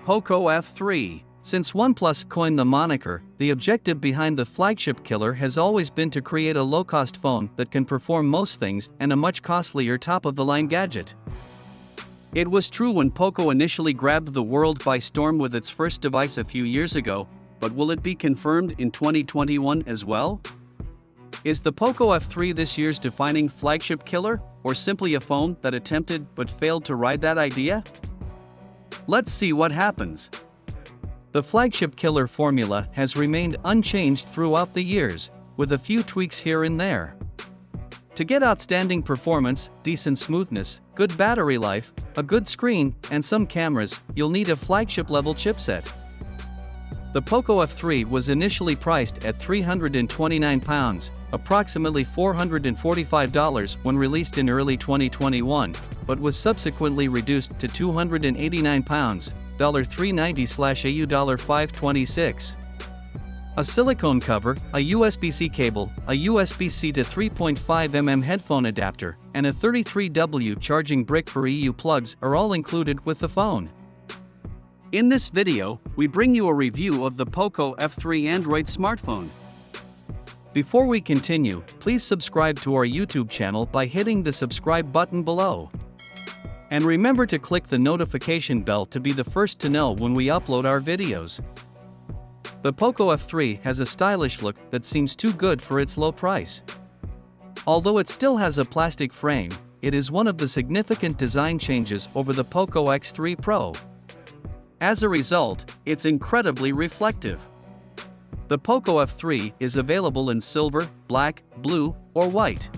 Poco F3. Since OnePlus coined the moniker, the objective behind the flagship killer has always been to create a low-cost phone that can perform most things and a much costlier top-of-the-line gadget. It was true when Poco initially grabbed the world by storm with its first device a few years ago, but will it be confirmed in 2021 as well? Is the Poco F3 this year's defining flagship killer, or simply a phone that attempted but failed to ride that idea? Let's see what happens. The flagship killer formula has remained unchanged throughout the years, with a few tweaks here and there. To get outstanding performance, decent smoothness, good battery life, a good screen, and some cameras, you'll need a flagship-level chipset. The Poco F3 was initially priced at £329, approximately $445 when released in early 2021, but was subsequently reduced to £289, $390/AU $526. A silicone cover, a USB-C cable, a USB-C to 3.5mm headphone adapter, and a 33W charging brick for EU plugs are all included with the phone. In this video, we bring you a review of the Poco F3 Android smartphone. Before we continue, please subscribe to our YouTube channel by hitting the subscribe button below. And remember to click the notification bell to be the first to know when we upload our videos. The Poco F3 has a stylish look that seems too good for its low price. Although it still has a plastic frame, it is one of the significant design changes over the Poco X3 Pro. As a result, it's incredibly reflective. The Poco F3 is available in silver, black, blue, or white.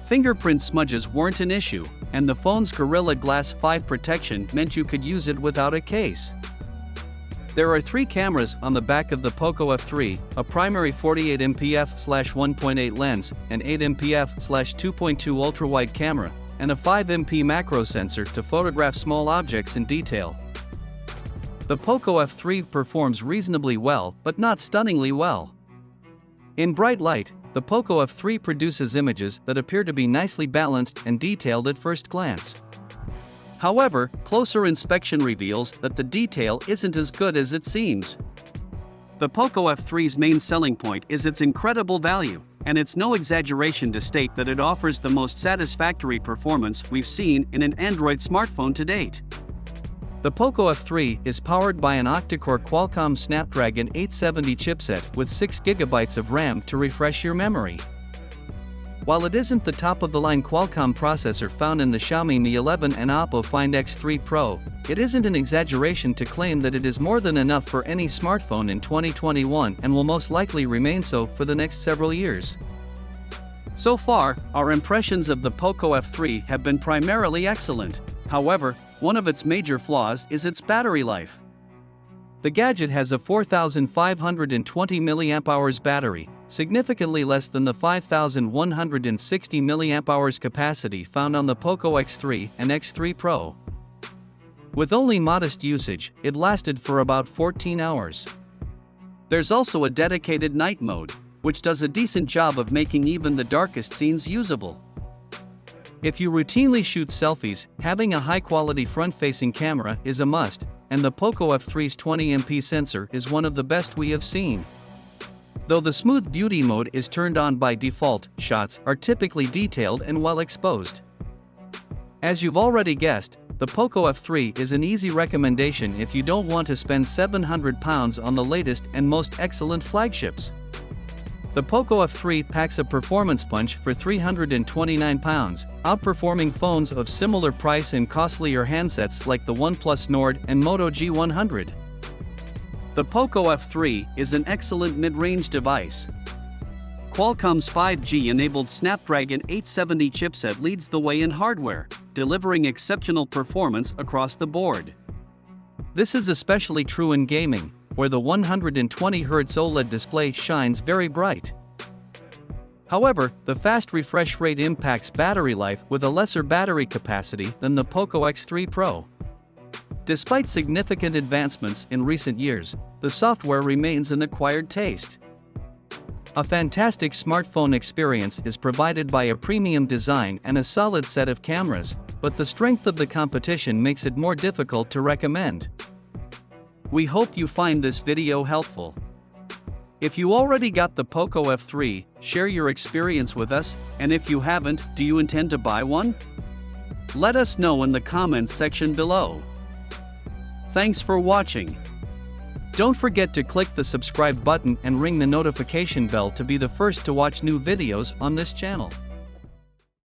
Fingerprint smudges weren't an issue, and the phone's Gorilla Glass 5 protection meant you could use it without a case. There are 3 cameras on the back of the Poco F3, a primary 48MP f/1.8 lens, an 8MP f/2.2 ultra-wide camera, and a 5MP macro sensor to photograph small objects in detail. The Poco F3 performs reasonably well, but not stunningly well. In bright light, the Poco F3 produces images that appear to be nicely balanced and detailed at first glance. However, closer inspection reveals that the detail isn't as good as it seems. The Poco F3's main selling point is its incredible value, and it's no exaggeration to state that it offers the most satisfactory performance we've seen in an Android smartphone to date. The Poco F3 is powered by an octa-core Qualcomm Snapdragon 870 chipset with 6GB of RAM to refresh your memory. While it isn't the top-of-the-line Qualcomm processor found in the Xiaomi Mi 11 and Oppo Find X3 Pro, it isn't an exaggeration to claim that it is more than enough for any smartphone in 2021 and will most likely remain so for the next several years. So far, our impressions of the Poco F3 have been primarily excellent. However, one of its major flaws is its battery life. The gadget has a 4,520 mAh battery, significantly less than the 5,160 mAh capacity found on the Poco X3 and X3 Pro. With only modest usage, it lasted for about 14 hours. There's also a dedicated night mode, which does a decent job of making even the darkest scenes usable. If you routinely shoot selfies, having a high-quality front-facing camera is a must, and the Poco F3's 20MP sensor is one of the best we have seen. Though the Smooth Beauty mode is turned on by default, shots are typically detailed and well exposed. As you've already guessed, the Poco F3 is an easy recommendation if you don't want to spend £700 on the latest and most excellent flagships. The Poco F3 packs a performance punch for £329, outperforming phones of similar price and costlier handsets like the OnePlus Nord and Moto G100. The Poco F3 is an excellent mid-range device. Qualcomm's 5G-enabled Snapdragon 870 chipset leads the way in hardware, delivering exceptional performance across the board. This is especially true in gaming, where the 120Hz OLED display shines very bright. However, the fast refresh rate impacts battery life with a lesser battery capacity than the Poco X3 Pro. Despite significant advancements in recent years, the software remains an acquired taste. A fantastic smartphone experience is provided by a premium design and a solid set of cameras, but the strength of the competition makes it more difficult to recommend. We hope you find this video helpful. If you already got the Poco F3, share your experience with us, and if you haven't, do you intend to buy one? Let us know in the comments section below. Thanks for watching. Don't forget to click the subscribe button and ring the notification bell to be the first to watch new videos on this channel.